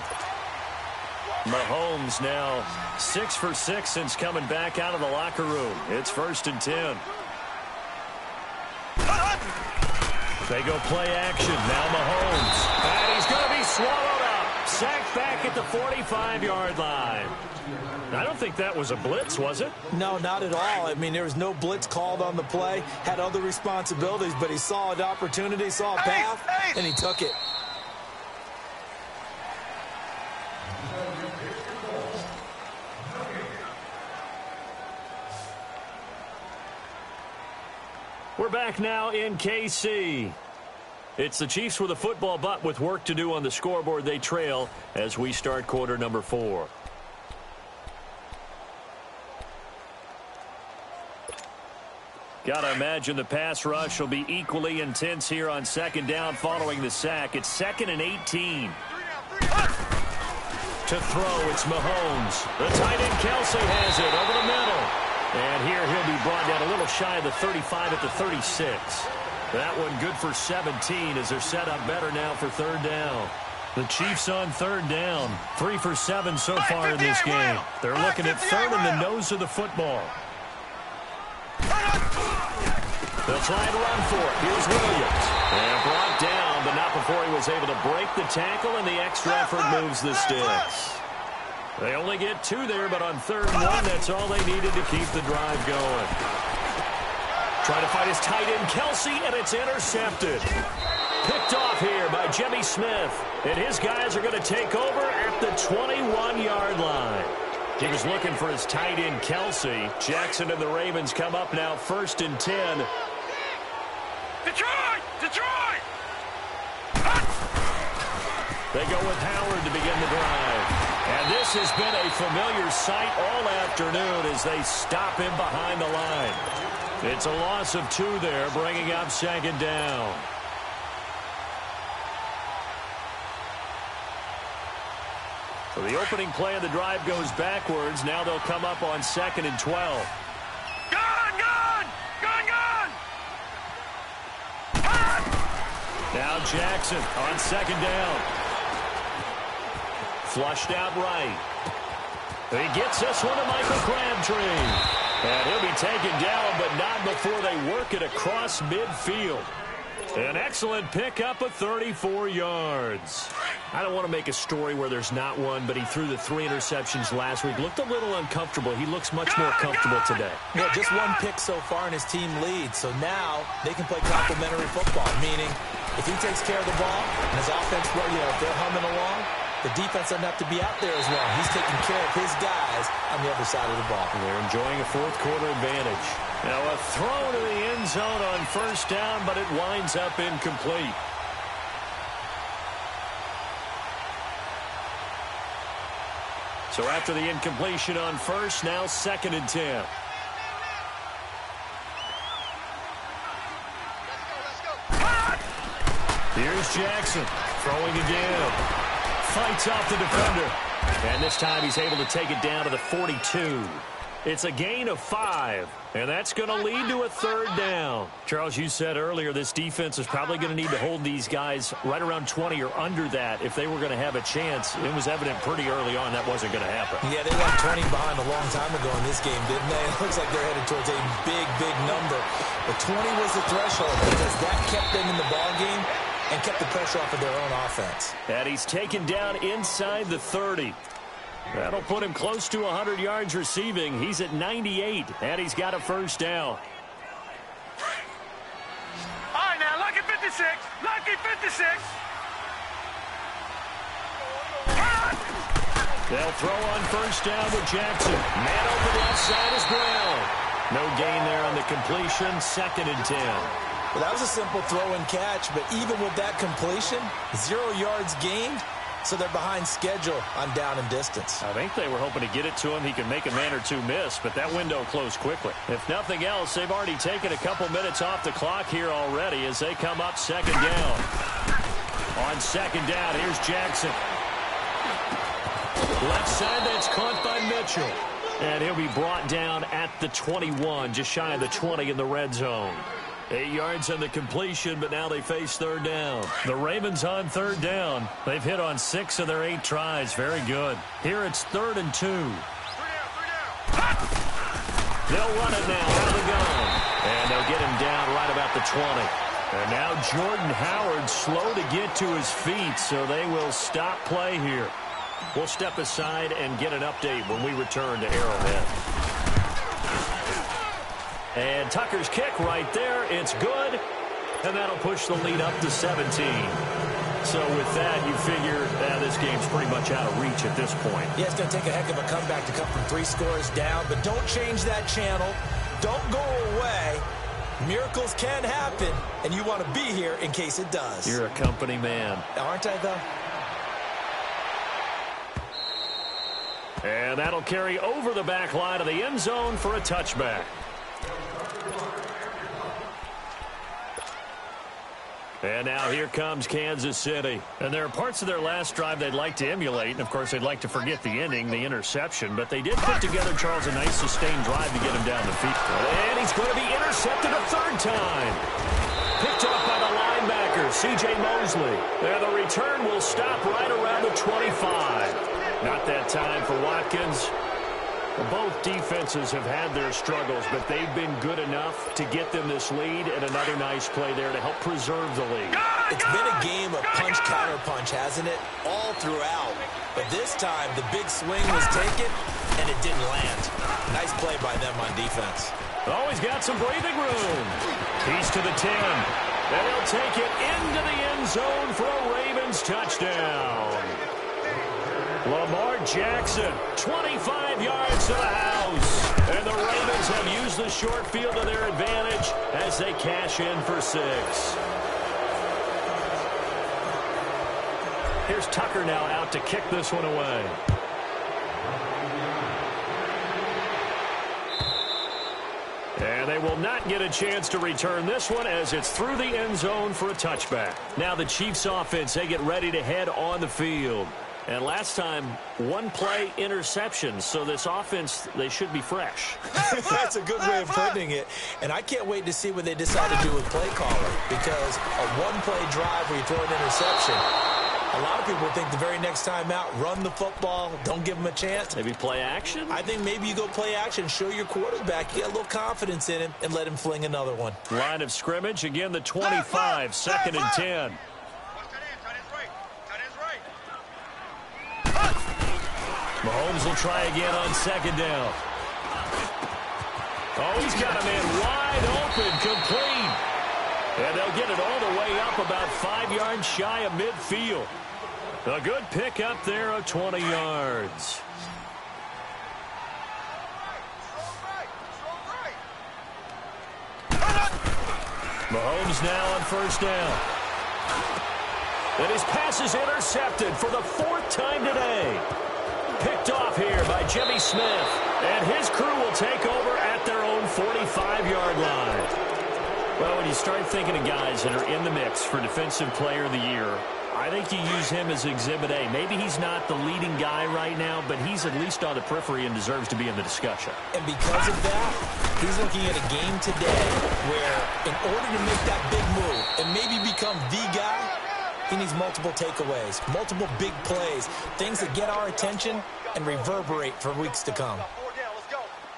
Mahomes now 6 for 6 since coming back out of the locker room. It's 1st and 10. They go play action. Now Mahomes. And he's going to be swallowed up. Sacked back at the 45-yard line. I don't think that was a blitz, was it? No, not at all. I mean, there was no blitz called on the play. Had other responsibilities, but he saw an opportunity, saw a path, and he took it. We're back now in KC. It's the Chiefs with a football, but with work to do on the scoreboard. They trail as we start quarter number 4. Gotta imagine the pass rush will be equally intense here on 2nd down following the sack. It's 2nd and 18. To throw, it's Mahomes. The tight end Kelsey has it over the middle. And here he'll be brought down a little shy of the 35 at the 36. That one good for 17 as they're set up better now for third down. The Chiefs on third down. 3 for 7 so far in this game. They're looking at third in the nose of the football. They'll try and run for it. Here's Williams. And brought down, but not before he was able to break the tackle, and the extra effort moves the sticks. They only get 2 there, but on third and 1, that's all they needed to keep the drive going. Trying to find his tight end, Kelsey, and it's intercepted. Picked off here by Jimmy Smith. And his guys are going to take over at the 21-yard line. He was looking for his tight end, Kelsey. Jackson and the Ravens come up now 1st and 10. Detroit! Detroit! They go with Howard to begin the drive. And this has been a familiar sight all afternoon as they stop him behind the line. It's a loss of 2 there, bringing up 2nd down. So the opening play of the drive goes backwards. Now they'll come up on 2nd and 12. Gun! Gun! Gun! Gun! Now Jackson on 2nd down. Flushed out right. He gets this one to Michael Crabtree. And he'll be taken down, but not before they work it across midfield. An excellent pickup of 34 yards. I don't want to make a story where there's not one, but he threw the 3 interceptions last week. Looked a little uncomfortable. He looks much more comfortable today. Well, just 1 pick so far and his team leads. So now they can play complementary football, meaning if he takes care of the ball and his offense, if they're humming along, the defense doesn't have to be out there as well. He's taking care of his guys on the other side of the ball. And they're enjoying a 4th quarter advantage. Now a throw to the end zone on 1st down, but it winds up incomplete. So after the incompletion on 1st, now 2nd and 10. Here's Jackson throwing again. Fights off the defender. And this time he's able to take it down to the 42. It's a gain of 5. And that's going to lead to a 3rd down. Charles, you said earlier this defense is probably going to need to hold these guys right around 20 or under that if they were going to have a chance. It was evident pretty early on that wasn't going to happen. Yeah, they left 20 behind a long time ago in this game, didn't they? It looks like they're headed towards a big, big number. But 20 was the threshold because that kept them in the ball game and kept the pressure off of their own offense. And he's taken down inside the 30. That'll put him close to 100 yards receiving. He's at 98, and he's got a 1st down. All right, now, lucky 56. Lucky 56. They'll throw on 1st down with Jackson. Man open left side is Brown. No gain there on the completion. 2nd and 10. Well, that was a simple throw and catch, but even with that completion, 0 yards gained. So they're behind schedule on down and distance. I think they were hoping to get it to him. He could make a man or 2 miss, but that window closed quickly. If nothing else, they've already taken a couple minutes off the clock here already as they come up 2nd down. On 2nd down, here's Jackson. Left side, that's caught by Mitchell. And he'll be brought down at the 21, just shy of the 20 in the red zone. 8 yards on the completion, but now they face 3rd down. The Ravens on 3rd down. They've hit on 6 of their 8 tries. Very good. Here it's 3rd and 2. They'll run it now out of the gun. And they'll get him down right about the 20. And now Jordan Howard slow to get to his feet, so they will stop play here. We'll step aside and get an update when we return to Arrowhead. And Tucker's kick right there. It's good. And that'll push the lead up to 17. So with that, you figure this game's pretty much out of reach at this point. Yeah, it's going to take a heck of a comeback to come from 3 scores down. But don't change that channel. Don't go away. Miracles can happen. And you want to be here in case it does. You're a company man. Aren't I, though? And that'll carry over the back line of the end zone for a touchback. And now here comes Kansas City. And there are parts of their last drive they'd like to emulate. And, of course, they'd like to forget the ending, the interception. But they did put together, Charles, a nice sustained drive to get him down the field. And he's going to be intercepted a third time. Picked up by the linebacker, C.J. Mosley. And the return will stop right around the 25. Not that time for Watkins. Both defenses have had their struggles, but they've been good enough to get them this lead, and another nice play there to help preserve the lead. It's been a game of punch-counter-punch, hasn't it? All throughout. But this time, the big swing was taken, and it didn't land. Nice play by them on defense. Oh, he's got some breathing room. He's to the 10, and he'll take it into the end zone for a Ravens touchdown. Lamar Jackson, 25 yards to the house. And the Ravens have used the short field to their advantage as they cash in for 6. Here's Tucker now out to kick this one away. And they will not get a chance to return this one as it's through the end zone for a touchback. Now the Chiefs offense, they get ready to head on the field. And last time, one play interception. So this offense, they should be fresh. That's a good way of putting it. And I can't wait to see what they decide to do with play caller. Because a one-play drive where you throw an interception, a lot of people think the very next time out, run the football, don't give them a chance. Maybe play action? I think maybe you go play action, show your quarterback, you got a little confidence in him, and let him fling another one. Line of scrimmage, again the 25, second and 10. Mahomes will try again on second down. Oh, he's got a man wide open, complete. And they'll get it all the way up about 5 yards shy of midfield. A good pickup there of 20 yards. Mahomes now on first down. And his pass is intercepted for the 4th time today. Picked off here by Jimmy Smith. And his crew will take over at their own 45-yard line. Well, when you start thinking of guys that are in the mix for Defensive Player of the Year, I think you use him as Exhibit A. Maybe he's not the leading guy right now, but he's at least on the periphery and deserves to be in the discussion. And because of that, he's looking at a game today where in order to make that big move and maybe become the guy, he needs multiple takeaways, multiple big plays, things that get our attention and reverberate for weeks to come.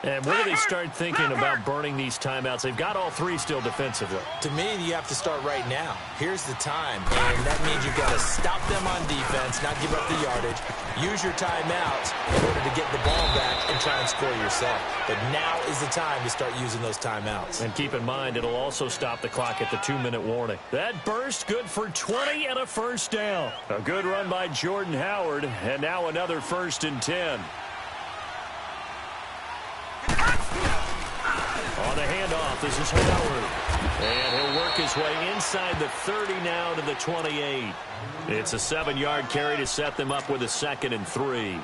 And when do they start thinking about burning these timeouts? They've got all 3 still defensively. To me, you have to start right now. Here's the time, and that means you've got to stop them on defense, not give up the yardage, use your timeouts in order to get the ball back and try and score yourself. But now is the time to start using those timeouts. And keep in mind, it'll also stop the clock at the 2-minute warning. That burst good for 20 and a first down. A good run by Jordan Howard, and now another 1st and 10. On the handoff, this is Howard. And he'll work his way inside the 30 now to the 28. It's a 7-yard carry to set them up with a 2nd and 3.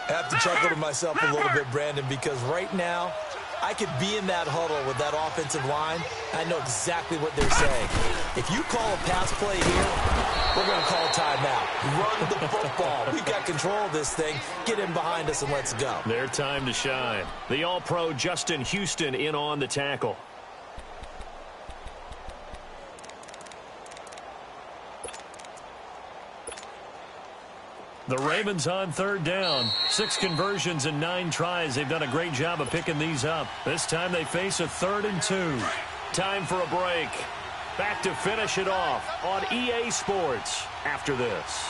I have to chuckle to myself a little bit, Brandon, because right now, I could be in that huddle with that offensive line. I know exactly what they're saying. If you call a pass play here, we're going to call timeout. Run the football. We've got control of this thing. Get in behind us and let's go. Their time to shine. The All-Pro Justin Houston in on the tackle. The Ravens on 3rd down. 6 conversions and 9 tries. They've done a great job of picking these up. This time they face a 3rd and 2. Time for a break. Back to finish it off on EA Sports after this.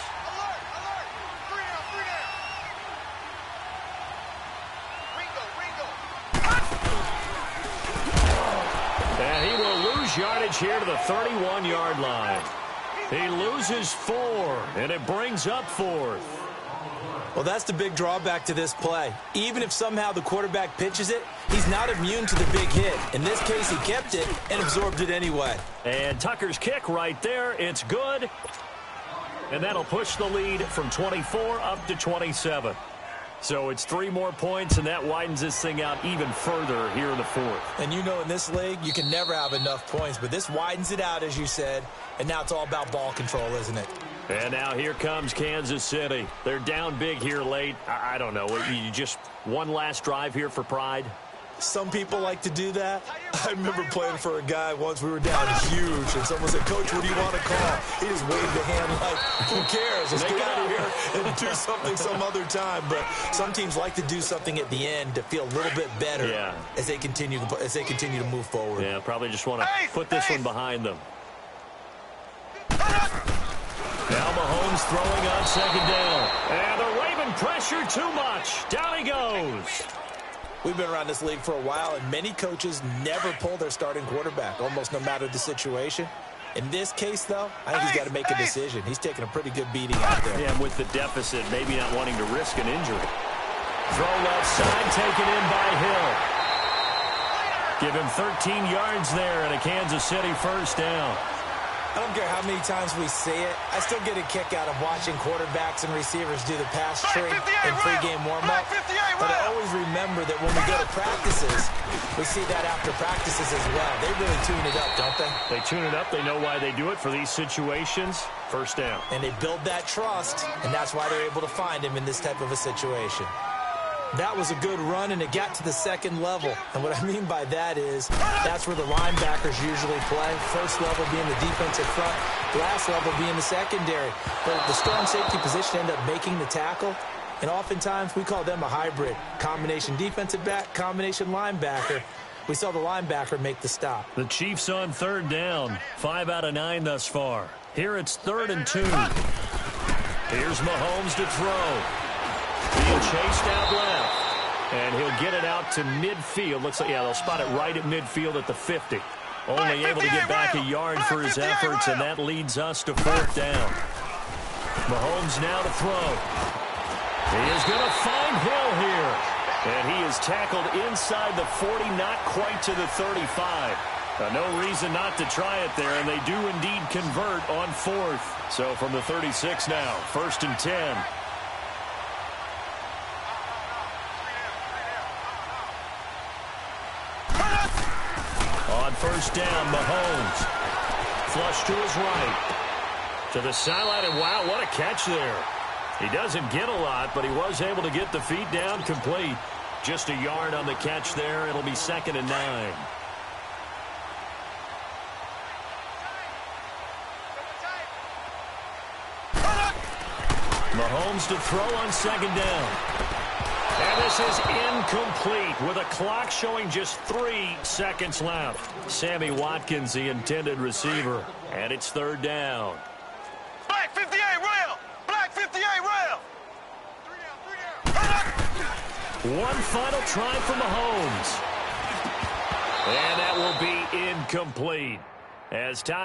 And he will lose yardage here to the 31-yard line. He loses 4, and it brings up 4th. Well, that's the big drawback to this play. Even if somehow the quarterback pitches it, he's not immune to the big hit. In this case, he kept it and absorbed it anyway. And Tucker's kick right there. It's good. And that'll push the lead from 24 up to 27. So it's 3 more points, and that widens this thing out even further here in the fourth. And you know in this league, you can never have enough points, but this widens it out, as you said, and now it's all about ball control, isn't it? And now here comes Kansas City. They're down big here late. I don't know. You just one last drive here for pride? Some people like to do that. I remember playing for a guy once. We were down huge, and someone said, "Coach, what do you want to call?" He just waved a hand like, who cares? Let's get out of here and do something some other time. But some teams like to do something at the end to feel a little bit better as they continue to move forward. Yeah, probably just want to put this one behind them. Now Mahomes throwing on second down. And they're waving pressure too much. Down he goes. We've been around this league for a while, and many coaches never pull their starting quarterback, almost no matter the situation. In this case, though, I think he's got to make a decision. He's taking a pretty good beating out there. Yeah, and with the deficit, maybe not wanting to risk an injury. Throw left side, taken in by Hill. Give him 13 yards there and a Kansas City first down. I don't care how many times we see it. I still get a kick out of watching quarterbacks and receivers do the pass tree in pregame warm-up. But I always remember that when we go to practices, we see that after practices as well. They really tune it up, don't they? They tune it up. They know why they do it for these situations. First down. And they build that trust, and that's why they're able to find him in this type of a situation. That was a good run, and it got to the second level. And what I mean by that is that's where the linebackers usually play. First level being the defensive front, last level being the secondary. But the strong safety position ended up making the tackle, and oftentimes we call them a hybrid. Combination defensive back, combination linebacker. We saw the linebacker make the stop. The Chiefs on third down. 5 out of 9 thus far. Here it's 3rd and 2. Here's Mahomes to throw. Being chased out left. And he'll get it out to midfield. Looks like, they'll spot it right at midfield at the 50. Only able to get back a yard for his efforts, and that leads us to 4th down. Mahomes now to throw. He is going to find Hill here. And he is tackled inside the 40, not quite to the 35. No reason not to try it there, and they do indeed convert on 4th. So from the 36 now, 1st and 10. On first down, Mahomes. Flush to his right. To the sideline, and wow, what a catch there. He doesn't get a lot, but he was able to get the feet down complete. Just a yard on the catch there. It'll be 2nd and 9. Mahomes to throw on 2nd down. And this is incomplete with a clock showing just 3 seconds left. Sammy Watkins, the intended receiver. And it's 3rd down. Black 58 rail! Black 58 rail! One final try for Mahomes. And that will be incomplete. As time